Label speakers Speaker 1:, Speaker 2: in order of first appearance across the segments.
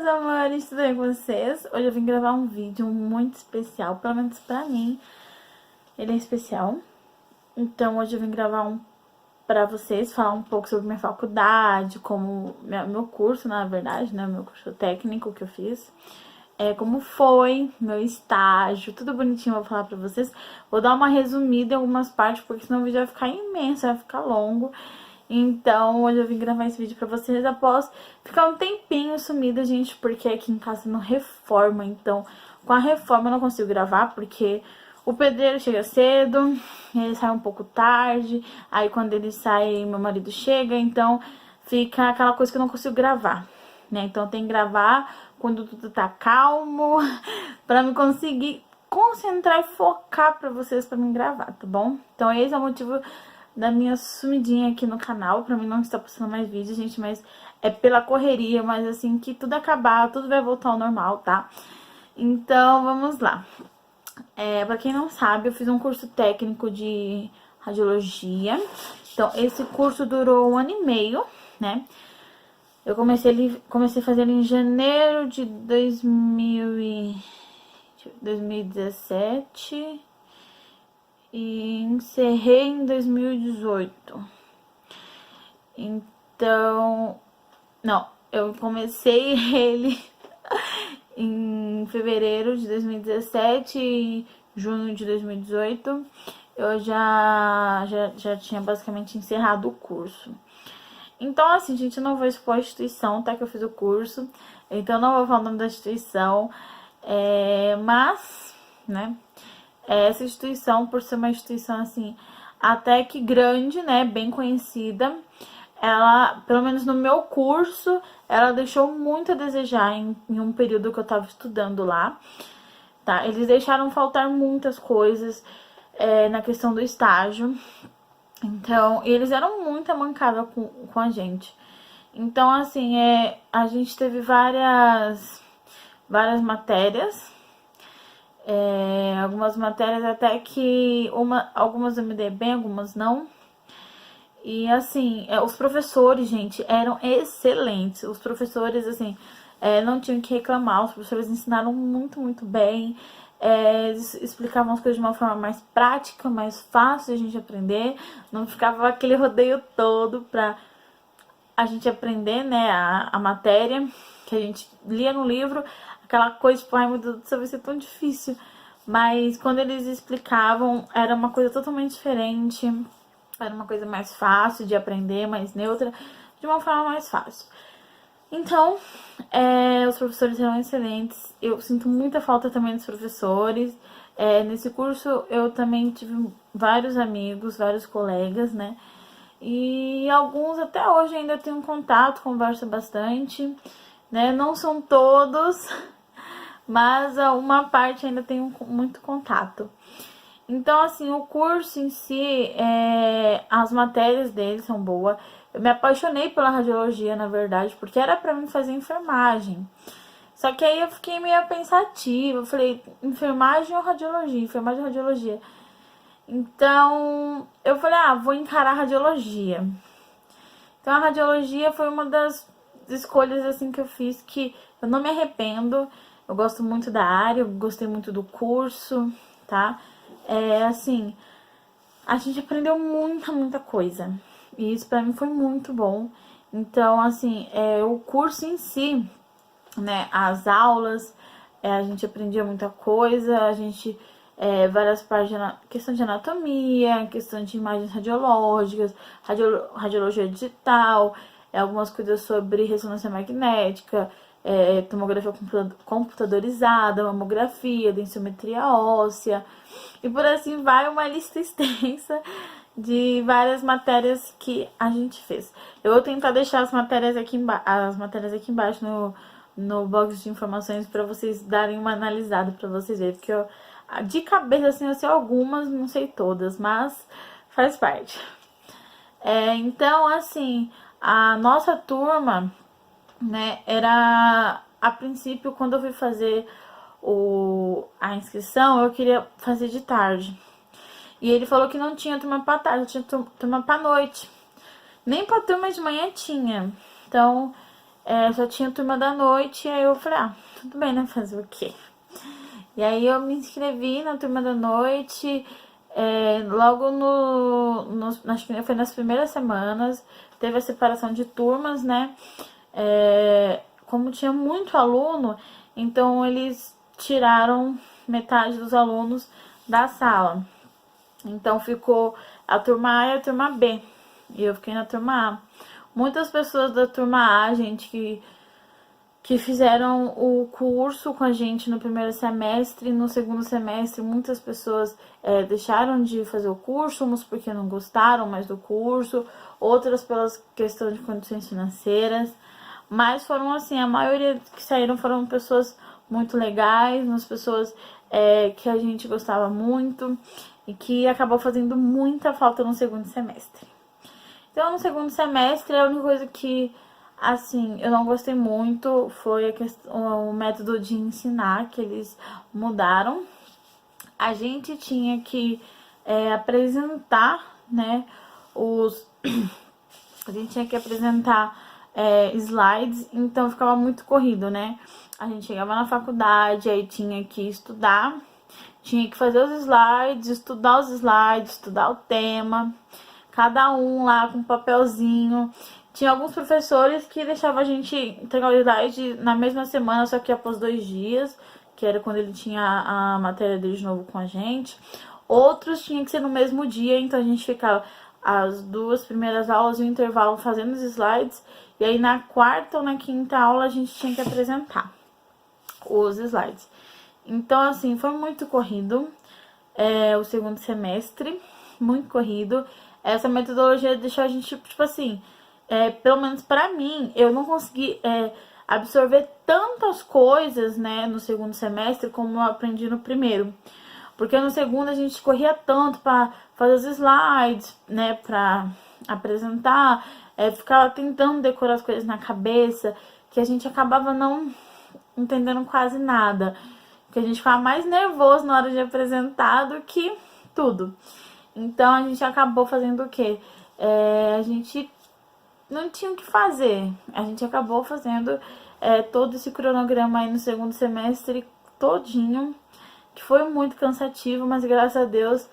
Speaker 1: meus amores, tudo bem com vocês? Hoje eu vim gravar um vídeo muito especial, pelo menos pra mim, ele é especial. Então hoje eu vim gravar pra vocês, falar um pouco sobre minha faculdade, como meu curso, na verdade, né, meu curso técnico que eu fiz. Como foi meu estágio, tudo bonitinho eu vou falar pra vocês. Vou dar uma resumida em algumas partes, porque senão o vídeo vai ficar imenso, vai ficar longo. Então, hoje eu vim gravar esse vídeo pra vocês após ficar um tempinho sumida, gente, porque aqui em casa não reforma. Então, com a reforma eu não consigo gravar, porque o pedreiro chega cedo, ele sai um pouco tarde, aí quando ele sai, meu marido chega, então fica aquela coisa que eu não consigo gravar, né? Então, tem que gravar quando tudo tá calmo, pra me conseguir concentrar e focar pra vocês, pra mim gravar, tá bom? Então, esse é o motivo da minha sumidinha aqui no canal. Pra mim não está postando mais vídeos, gente, mas é pela correria, mas assim que tudo acabar, tudo vai voltar ao normal, tá? Então, vamos lá. Pra quem não sabe, eu fiz um curso técnico de radiologia. Então, esse curso durou 1 ano e meio, né? Eu comecei a fazer ele em janeiro de 2017 e encerrei em 2018. Então, não, eu comecei ele em fevereiro de 2017 e junho de 2018 eu já tinha basicamente encerrado o curso. Então, assim, gente, eu não vou expor a instituição, tá? Que eu fiz o curso. Então, eu não vou falar o nome da instituição. Mas, né? Essa instituição, por ser uma instituição, assim, até que grande, né? Bem conhecida. Ela, pelo menos no meu curso, ela deixou muito a desejar em um período que eu tava estudando lá, tá? Eles deixaram faltar muitas coisas na questão do estágio. Então, eles eram muito mancada com a gente. Então, assim, a gente teve várias matérias. Algumas matérias até que algumas eu me dei bem, algumas não. E assim, os professores, gente, eram excelentes. Os professores, assim, não tinham que reclamar. Os professores ensinaram muito, muito bem. Eles explicavam as coisas de uma forma mais prática, mais fácil de a gente aprender. Não ficava aquele rodeio todo pra a gente aprender, né, a matéria que a gente lia no livro. Aquela coisa, tipo, ai meu Deus do céu, vai ser tão difícil. Mas quando eles explicavam, era uma coisa totalmente diferente. Era uma coisa mais fácil de aprender, mais neutra, de uma forma mais fácil. Então, os professores eram excelentes. Eu sinto muita falta também dos professores. Nesse curso eu também tive vários amigos, vários colegas, né? E alguns até hoje ainda tenho contato, converso bastante, né? Não são todos, mas uma parte ainda tenho muito contato. Então, assim, o curso em si, as matérias dele são boas. Eu me apaixonei pela radiologia, na verdade, porque era pra mim fazer enfermagem. Só que aí eu fiquei meio pensativa. Eu falei, enfermagem ou radiologia? Enfermagem ou radiologia? Então, eu falei, vou encarar a radiologia. Então, a radiologia foi uma das escolhas, assim, que eu fiz que eu não me arrependo. Eu gosto muito da área, eu gostei muito do curso, tá? Assim, a gente aprendeu muita coisa. E isso pra mim foi muito bom. Então, assim, o curso em si, né, as aulas, a gente aprendia muita coisa, a gente, várias partes de questão de anatomia, questão de imagens radiológicas, radiologia digital, algumas coisas sobre ressonância magnética, tomografia computadorizada, mamografia, densiometria óssea, e por assim vai, uma lista extensa de várias matérias que a gente fez. Eu vou tentar deixar as matérias aqui embaixo no box de informações para vocês darem uma analisada, para vocês verem, porque de cabeça assim eu sei algumas, não sei todas, mas faz parte. Então, assim, a nossa turma, né, era, a princípio, quando eu fui fazer a inscrição, eu queria fazer de tarde. E ele falou que não tinha turma pra tarde, tinha turma pra noite. Nem pra turma de manhã tinha. Então, só tinha turma da noite, e aí eu falei, tudo bem, né, fazer o quê? E aí eu me inscrevi na turma da noite, logo acho que foi nas primeiras semanas, teve a separação de turmas, né? Como tinha muito aluno, então eles tiraram metade dos alunos da sala. Então ficou a turma A e a turma B. E eu fiquei na turma A. Muitas pessoas da turma A, gente, que fizeram o curso com a gente no primeiro semestre. No segundo semestre, muitas pessoas deixaram de fazer o curso, uns porque não gostaram mais do curso, outras pelas questões de condições financeiras. Mas foram assim, a maioria que saíram foram pessoas muito legais, umas pessoas que a gente gostava muito e que acabou fazendo muita falta no segundo semestre. Então, no segundo semestre, a única coisa que, assim, eu não gostei muito foi o método de ensinar, que eles mudaram. A gente tinha que apresentar, né, a gente tinha que apresentar slides, então ficava muito corrido, né? A gente chegava na faculdade, aí tinha que estudar, tinha que fazer os slides, estudar o tema, cada um lá com um papelzinho. Tinha alguns professores que deixavam a gente entregar o slide na mesma semana, só que após 2 dias, que era quando ele tinha a matéria dele de novo com a gente. Outros tinha que ser no mesmo dia, então a gente ficava as 2 primeiras aulas e o intervalo fazendo os slides. E aí na quarta ou na quinta aula a gente tinha que apresentar os slides. Então, assim, foi muito corrido o segundo semestre, muito corrido. Essa metodologia deixou a gente, tipo assim, pelo menos pra mim, eu não consegui absorver tantas coisas, né, no segundo semestre como eu aprendi no primeiro. Porque no segundo a gente corria tanto para fazer os slides, né, para apresentar, ficava tentando decorar as coisas na cabeça, que a gente acabava não entendendo quase nada. Que a gente ficava mais nervoso na hora de apresentar do que tudo. Então a gente acabou fazendo o quê? A gente não tinha o que fazer. A gente acabou fazendo todo esse cronograma aí no segundo semestre todinho, que foi muito cansativo, mas graças a Deus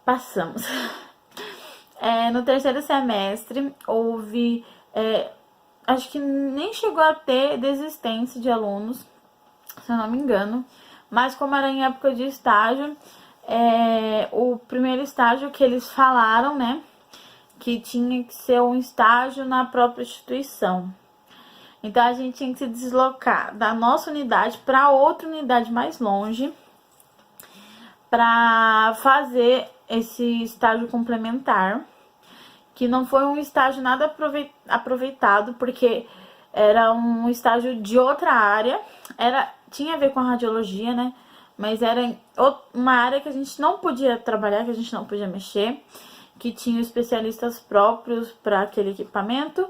Speaker 1: passamos. No terceiro semestre houve, acho que nem chegou a ter desistência de alunos, se eu não me engano, mas como era em época de estágio, o primeiro estágio que eles falaram, né, que tinha que ser um estágio na própria instituição. Então a gente tinha que se deslocar da nossa unidade para outra unidade mais longe para fazer esse estágio complementar, que não foi um estágio nada aproveitado, porque era um estágio de outra área, tinha a ver com a radiologia, né? Mas era uma área que a gente não podia trabalhar, que a gente não podia mexer, que tinha especialistas próprios para aquele equipamento,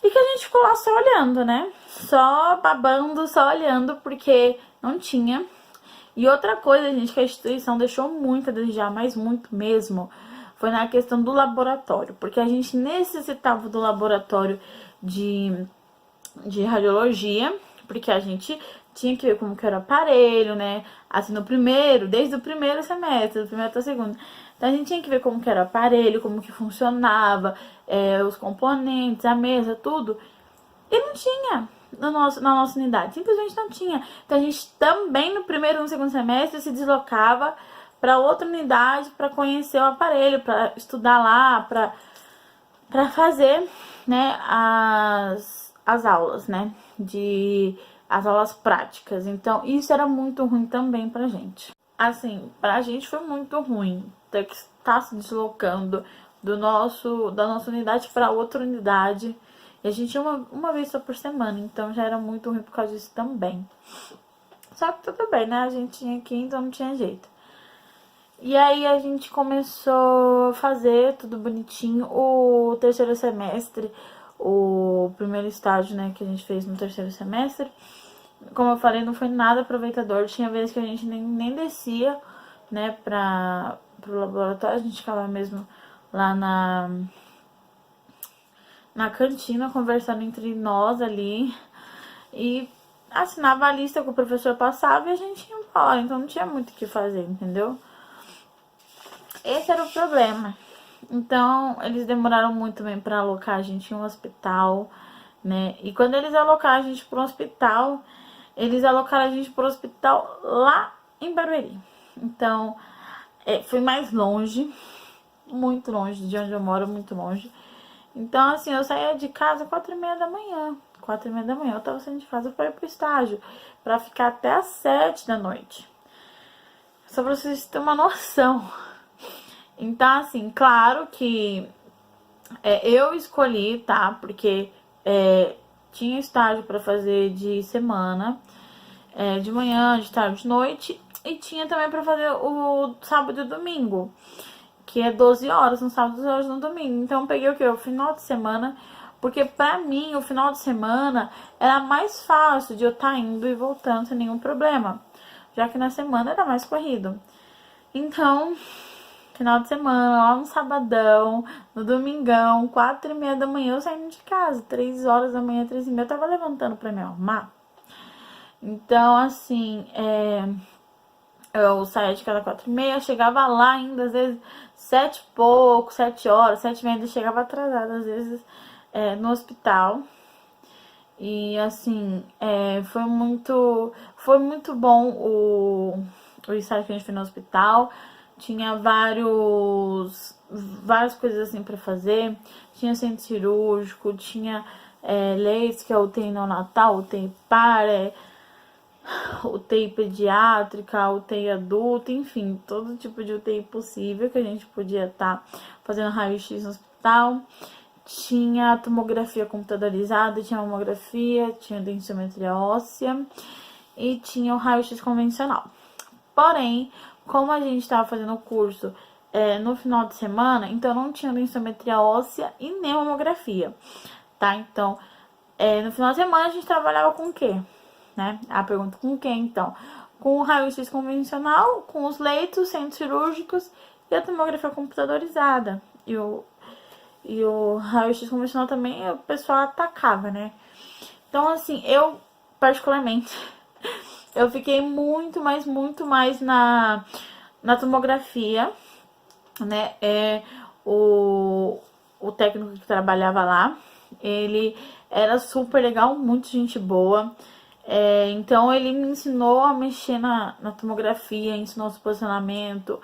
Speaker 1: e que a gente ficou lá só olhando, né? Só babando, só olhando, porque não tinha. E outra coisa, gente, que a instituição deixou muito a desejar, mas muito mesmo, foi na questão do laboratório, porque a gente necessitava do laboratório de radiologia, porque a gente tinha que ver como que era o aparelho, né? Assim, desde o primeiro semestre, do primeiro até o segundo. Então a gente tinha que ver como que era o aparelho, como que funcionava, os componentes, a mesa, tudo. E não tinha na nossa unidade, simplesmente não tinha. Então a gente também no primeiro e no segundo semestre se deslocava para outra unidade para conhecer o aparelho, para estudar lá, para fazer, né, as aulas, né, as aulas práticas. Então isso era muito ruim também pra gente. Assim, pra gente foi muito ruim ter que estar se deslocando da nossa unidade para outra unidade. E a gente ia uma vez só por semana, então já era muito ruim por causa disso também. Só que tudo bem, né? A gente tinha que ir, então não tinha jeito. E aí a gente começou a fazer tudo bonitinho. O terceiro semestre, o primeiro estágio, né, que a gente fez no terceiro semestre, como eu falei, não foi nada aproveitador. Tinha vezes que a gente nem descia, né, pro laboratório. A gente ficava mesmo lá na na cantina, conversando entre nós ali. E assinava a lista que o professor passava e a gente ia embora. Então não tinha muito o que fazer, entendeu? Esse era o problema. Então, eles demoraram muito também pra alocar a gente em um hospital, né? E quando eles alocaram a gente pro hospital, eles alocaram a gente pro hospital lá em Barueri. Então, foi mais longe, muito longe de onde eu moro, muito longe. Então, assim, eu saía de casa 4h30 da manhã. 4h30 da manhã eu tava saindo de casa pra ir pro estágio, pra ficar até às 7 da noite. Só pra vocês terem uma noção. Então, assim, claro que eu escolhi, tá? Porque tinha estágio pra fazer de semana, de manhã, de tarde, de noite. E tinha também pra fazer o sábado e domingo, que é 12 horas no sábado e 12 horas no domingo. Então eu peguei o quê? O final de semana, porque pra mim o final de semana era mais fácil de eu estar indo e voltando sem nenhum problema, já que na semana era mais corrido. Então, final de semana, lá no sabadão, no domingão, 4h30 da manhã eu saindo de casa, 3 horas da manhã, 3h30 eu tava levantando pra me arrumar. Então, assim, eu saía de casa 4h30, chegava lá ainda, às vezes 7 e pouco, 7 horas, 7h30, chegava atrasada, às vezes, no hospital. E assim, foi muito bom o estágio que a gente fez no hospital. Tinha várias coisas assim pra fazer. Tinha centro cirúrgico, tinha leitos, que é UTI neonatal, UTI para, UTI pediátrica, UTI adulta, enfim, todo tipo de UTI possível que a gente podia estar fazendo raio-x no hospital. Tinha tomografia computadorizada, tinha mamografia, tinha densitometria óssea e tinha o raio-x convencional. Porém, como a gente estava fazendo o curso no final de semana, então não tinha densitometria óssea e nem mamografia, tá? Então, no final de semana a gente trabalhava com o quê? Né? A pergunta, com quem então? Com o raio-x convencional, com os leitos, centros cirúrgicos e a tomografia computadorizada. E o raio-x convencional também o pessoal atacava, né? Então, assim, eu, particularmente, eu fiquei muito mais na tomografia, né? O técnico que trabalhava lá, ele era super legal, muito gente boa. Então, ele me ensinou a mexer na tomografia, ensinou o posicionamento.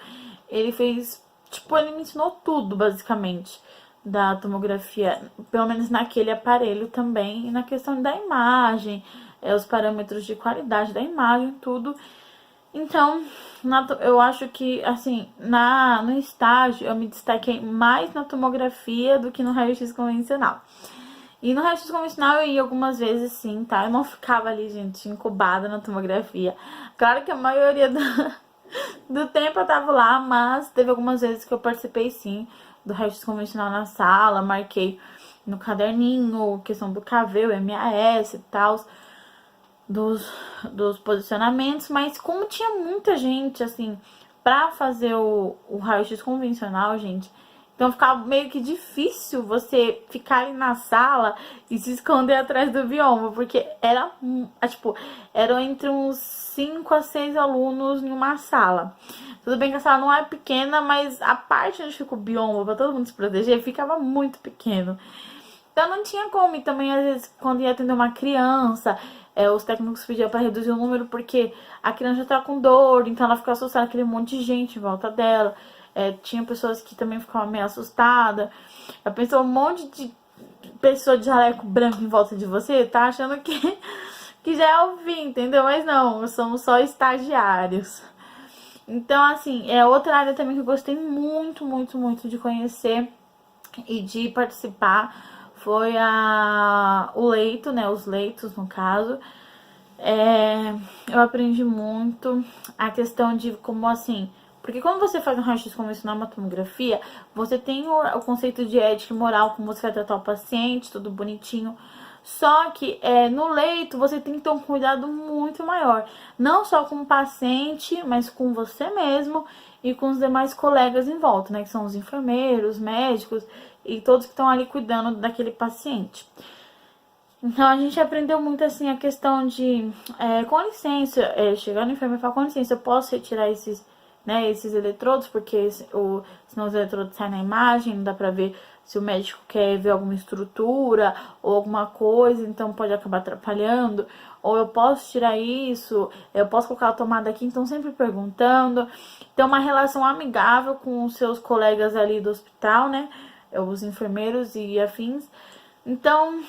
Speaker 1: Ele fez, tipo, ele me ensinou tudo, basicamente, da tomografia, pelo menos naquele aparelho também, e na questão da imagem, os parâmetros de qualidade da imagem, tudo. Então, eu acho que, assim, no estágio eu me destaquei mais na tomografia do que no raio-x convencional. E no raio-x convencional eu ia algumas vezes sim, tá? Eu não ficava ali, gente, incubada na tomografia. Claro que a maioria do tempo eu tava lá, mas teve algumas vezes que eu participei sim do raio-x convencional na sala, marquei no caderninho, questão do KV, o MAS e tal, dos posicionamentos, mas como tinha muita gente, assim, pra fazer o raio-x convencional, gente, então ficava meio que difícil você ficar ali na sala e se esconder atrás do bioma, porque eram entre uns 5 a 6 alunos em uma sala. Tudo bem que a sala não é pequena, mas a parte onde fica o bioma pra todo mundo se proteger ficava muito pequeno. Então não tinha como. E também, às vezes, quando ia atender uma criança, os técnicos pediam pra reduzir o número porque a criança já tá com dor, então ela ficava assustada, aquele monte de gente em volta dela. Tinha pessoas que também ficavam meio assustadas. Eu pensei, um monte de pessoa de jaleco branco em volta de você, tá achando que já é o fim, entendeu? Mas não, somos só estagiários. Então, assim, outra área também que eu gostei muito de conhecer e de participar foi o leito, né? Os leitos, no caso. Eu aprendi muito a questão de como, assim... Porque quando você faz um raio-x convencional, uma tomografia, você tem o conceito de ética e moral, como você vai tratar o paciente, tudo bonitinho. Só que no leito você tem que ter um cuidado muito maior. Não só com o paciente, mas com você mesmo e com os demais colegas em volta, né? Que são os enfermeiros, médicos e todos que estão ali cuidando daquele paciente. Então a gente aprendeu muito assim a questão de, com licença, chegar no enfermeiro e falar, com licença, eu posso retirar esses eletrodos, porque senão os eletrodos saem na imagem, não dá pra ver se o médico quer ver alguma estrutura ou alguma coisa, então pode acabar atrapalhando. Ou eu posso tirar isso, eu posso colocar a tomada aqui, então sempre perguntando. Ter uma relação amigável com os seus colegas ali do hospital, né? Os enfermeiros e afins. Então,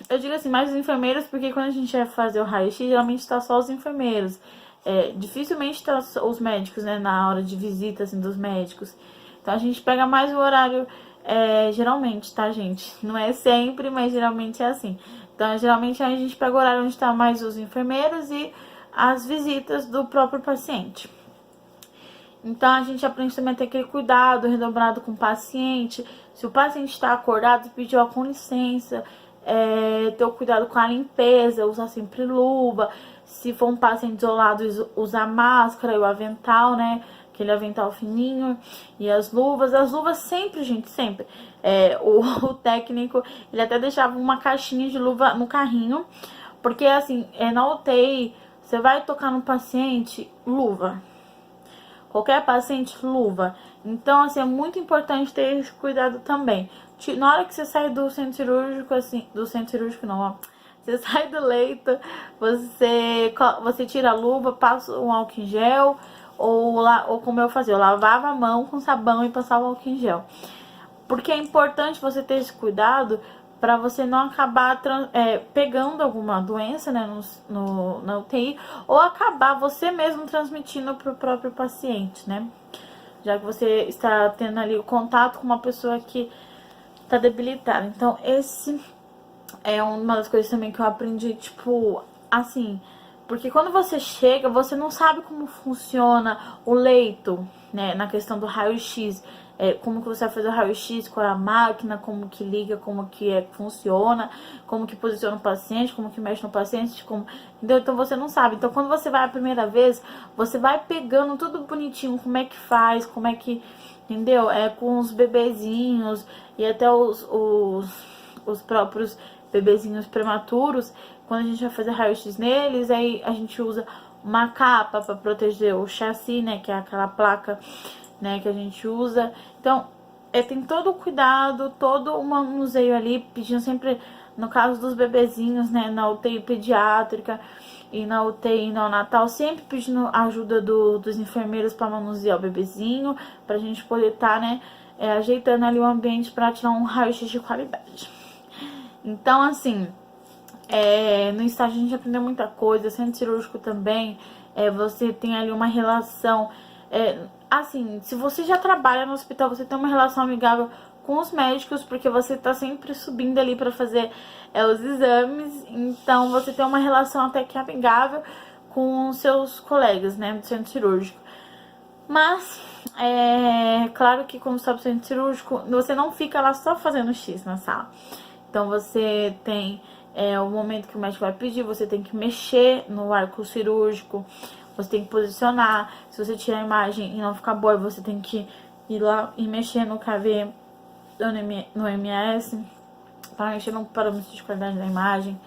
Speaker 1: eu digo assim, mais os enfermeiros, porque quando a gente vai fazer o raio-x, geralmente tá só os enfermeiros. Dificilmente tá os médicos, né, na hora de visita, assim, dos médicos. Então, a gente pega mais o horário, geralmente, tá, gente? Não é sempre, mas geralmente é assim. Então, geralmente, a gente pega o horário onde tá mais os enfermeiros e as visitas do próprio paciente. Então, a gente aprende também a ter aquele cuidado redobrado com o paciente. Se o paciente está acordado, pedir com licença, ter o cuidado com a limpeza, usar sempre luva. Se for um paciente isolado, usar máscara e o avental, né? Aquele avental fininho e as luvas. As luvas sempre, gente, sempre. O técnico, ele até deixava uma caixinha de luva no carrinho. Porque, assim, na UTI, você vai tocar no paciente, luva. Qualquer paciente, luva. Então, assim, é muito importante ter esse cuidado também. Na hora que você sai do centro cirúrgico, assim, do centro cirúrgico não, ó. Você sai do leito, você tira a luva, passa um álcool em gel, ou como eu fazia, eu lavava a mão com sabão e passava álcool em gel. Porque é importante você ter esse cuidado para você não acabar pegando alguma doença, né, na UTI, ou acabar você mesmo transmitindo para o próprio paciente, né? Já que você está tendo ali o contato com uma pessoa que está debilitada. Então, esse é uma das coisas também que eu aprendi, tipo, assim, porque quando você chega, você não sabe como funciona o leito, né, na questão do raio-x. Como que você vai fazer o raio-x, qual é a máquina, como que liga, como que funciona, como que posiciona o paciente, como que mexe no paciente, entendeu? Então você não sabe. Então quando você vai a primeira vez, você vai pegando tudo bonitinho, como é que faz, como é que, entendeu? Com os bebezinhos e até os próprios bebezinhos prematuros, quando a gente vai fazer raio-x neles, aí a gente usa uma capa para proteger o chassi, né, que é aquela placa, né, que a gente usa. Então, tem todo o cuidado, todo o manuseio ali, pedindo sempre, no caso dos bebezinhos, né, na UTI pediátrica e na UTI neonatal, sempre pedindo ajuda dos enfermeiros para manusear o bebezinho, pra gente poder estar, né, ajeitando ali o ambiente para tirar um raio-x de qualidade. Então, assim, no estágio a gente aprendeu muita coisa, centro cirúrgico também, você tem ali uma relação, assim, se você já trabalha no hospital, você tem uma relação amigável com os médicos, porque você tá sempre subindo ali para fazer os exames, então você tem uma relação até que amigável com os seus colegas, né, do centro cirúrgico. Mas, claro que quando você tá no centro cirúrgico, você não fica lá só fazendo X na sala. Então você tem o momento que o médico vai pedir, você tem que mexer no arco cirúrgico, você tem que posicionar. Se você tirar a imagem e não ficar boa, você tem que ir lá e mexer no KV, no MS, para mexer no parâmetro de qualidade da imagem.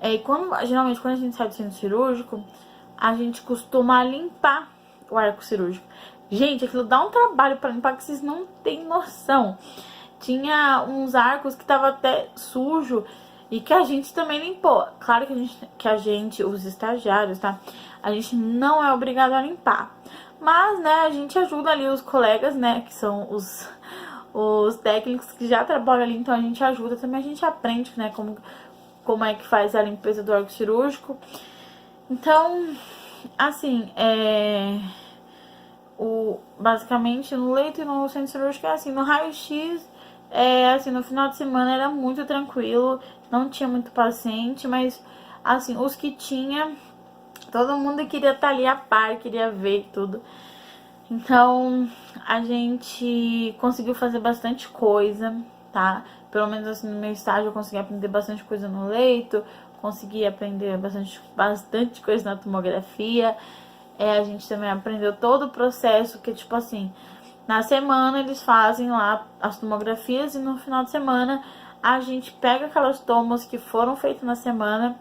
Speaker 1: E geralmente quando a gente sai do centro cirúrgico, a gente costuma limpar o arco cirúrgico. Gente, aquilo dá um trabalho para limpar que vocês não têm noção. Tinha uns arcos que tava até sujo e que a gente também limpou. Claro que a gente, os estagiários, tá? A gente não é obrigado a limpar. Mas, né, a gente ajuda ali os colegas, né, que são os técnicos que já trabalham ali. Então a gente ajuda também, a gente aprende, né, como é que faz a limpeza do arco cirúrgico. Então, assim, basicamente no leito e no centro cirúrgico é assim, no raio-x, assim, no final de semana era muito tranquilo, não tinha muito paciente, mas, assim, os que tinha, todo mundo queria estar ali a par, queria ver tudo. Então, a gente conseguiu fazer bastante coisa, tá? Pelo menos, assim, no meu estágio eu consegui aprender bastante coisa no leito, consegui aprender bastante coisa na tomografia. A gente também aprendeu todo o processo, que, tipo assim, Na semana eles fazem lá as tomografias e no final de semana a gente pega aquelas tomas que foram feitas na semana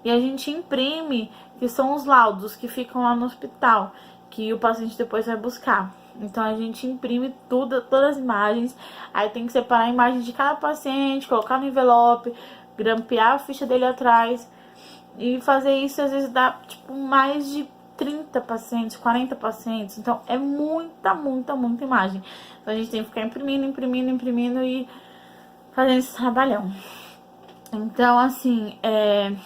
Speaker 1: e a gente imprime, que são os laudos que ficam lá no hospital, que o paciente depois vai buscar. Então a gente imprime todas as imagens, aí tem que separar a imagem de cada paciente, colocar no envelope, grampear a ficha dele atrás e fazer isso. Às vezes dá tipo mais de 30 pacientes, 40 pacientes, então é muita imagem. Então a gente tem que ficar imprimindo e fazendo esse trabalhão. Então, assim,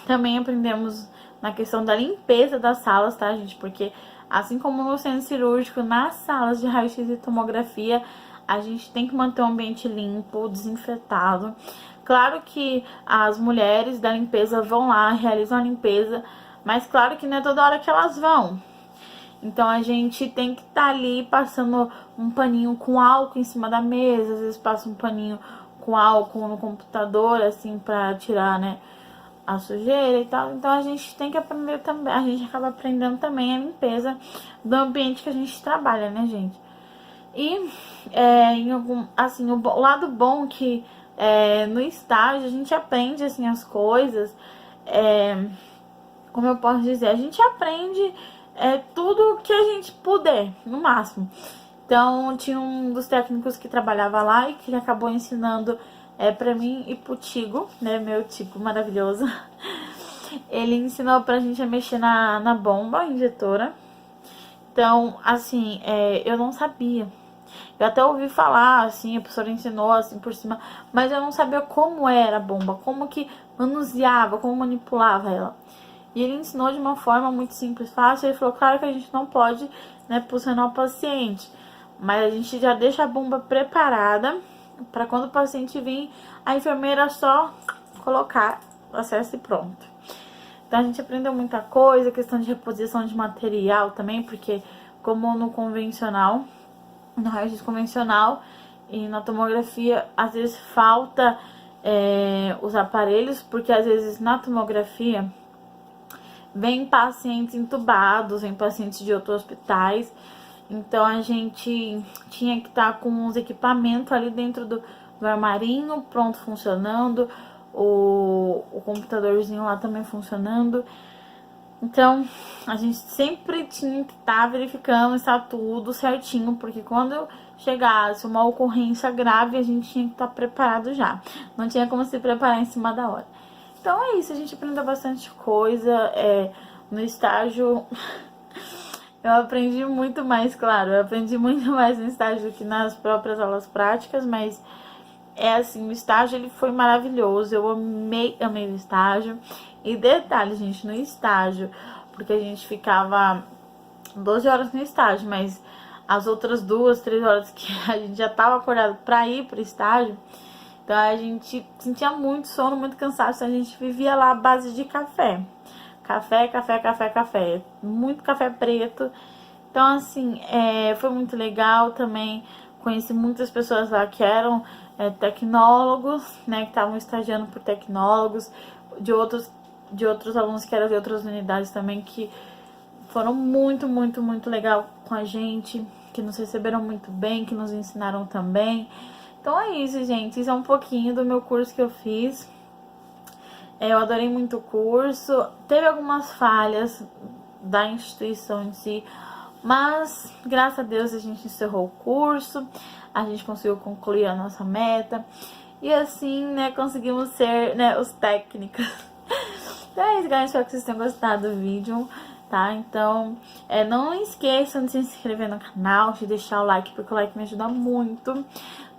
Speaker 1: também aprendemos na questão da limpeza das salas, tá, gente? Porque assim como no centro cirúrgico, nas salas de raio-x e tomografia, a gente tem que manter o ambiente limpo, desinfetado. Claro que as mulheres da limpeza vão lá, realizam a limpeza, mas claro que não é toda hora que elas vão. Então a gente tem que estar ali passando um paninho com álcool em cima da mesa, às vezes passa um paninho com álcool no computador, assim, pra tirar, né, a sujeira e tal. Então a gente tem que aprender também, a gente acaba aprendendo também a limpeza do ambiente que a gente trabalha, né, gente? E em algum, assim, o lado bom que no estágio a gente aprende, assim, as coisas, como eu posso dizer, a gente aprende tudo que a gente puder, no máximo. Então, tinha um dos técnicos que trabalhava lá e que ele acabou ensinando pra mim e pro Tigo, né, meu Tigo maravilhoso. Ele ensinou pra gente a mexer na bomba injetora. Então, assim, eu não sabia. Eu até ouvi falar, assim, a professora ensinou, assim, por cima, mas eu não sabia como era a bomba, como que manuseava, como manipulava ela. E ele ensinou de uma forma muito simples, fácil. Ele falou, claro que a gente não pode, né, pulsionar o paciente, mas a gente já deixa a bomba preparada para quando o paciente vir, a enfermeira só colocar o acesso e pronto. Então a gente aprendeu muita coisa, questão de reposição de material também, porque como no convencional, no raio-x convencional e na tomografia, às vezes falta os aparelhos, porque às vezes na tomografia vem pacientes entubados, vem pacientes de outros hospitais. Então a gente tinha que estar com os equipamentos ali dentro do armarinho, pronto, funcionando, o computadorzinho lá também funcionando. Então a gente sempre tinha que estar verificando se está tudo certinho, porque quando chegasse uma ocorrência grave, a gente tinha que estar preparado já. Não tinha como se preparar em cima da hora. Então é isso, a gente aprendeu bastante coisa no estágio. Eu aprendi muito mais, claro, eu aprendi muito mais no estágio do que nas próprias aulas práticas, mas assim, o estágio ele foi maravilhoso, eu amei o estágio. E detalhe, gente, no estágio, porque a gente ficava 12 horas no estágio, mas as outras 2, 3 horas que a gente já tava acordado pra ir pro estágio, então a gente sentia muito sono, muito cansaço, então a gente vivia lá à base de café. Café, muito café preto. Então, assim, foi muito legal também. Conheci muitas pessoas lá que eram tecnólogos, né, que estavam estagiando por tecnólogos, de outros alunos que eram de outras unidades também, que foram muito legal com a gente, que nos receberam muito bem, que nos ensinaram também. Então é isso, gente. Isso é um pouquinho do meu curso que eu fiz. Eu adorei muito o curso. Teve algumas falhas da instituição em si, mas graças a Deus a gente encerrou o curso, a gente conseguiu concluir a nossa meta e assim, né, conseguimos ser, né, os técnicos. Então é isso, galera. Espero que vocês tenham gostado do vídeo, tá? Então, não esqueçam de se inscrever no canal, de deixar o like, porque o like me ajuda muito,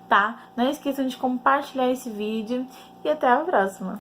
Speaker 1: tá? Não esqueçam de compartilhar esse vídeo e até a próxima.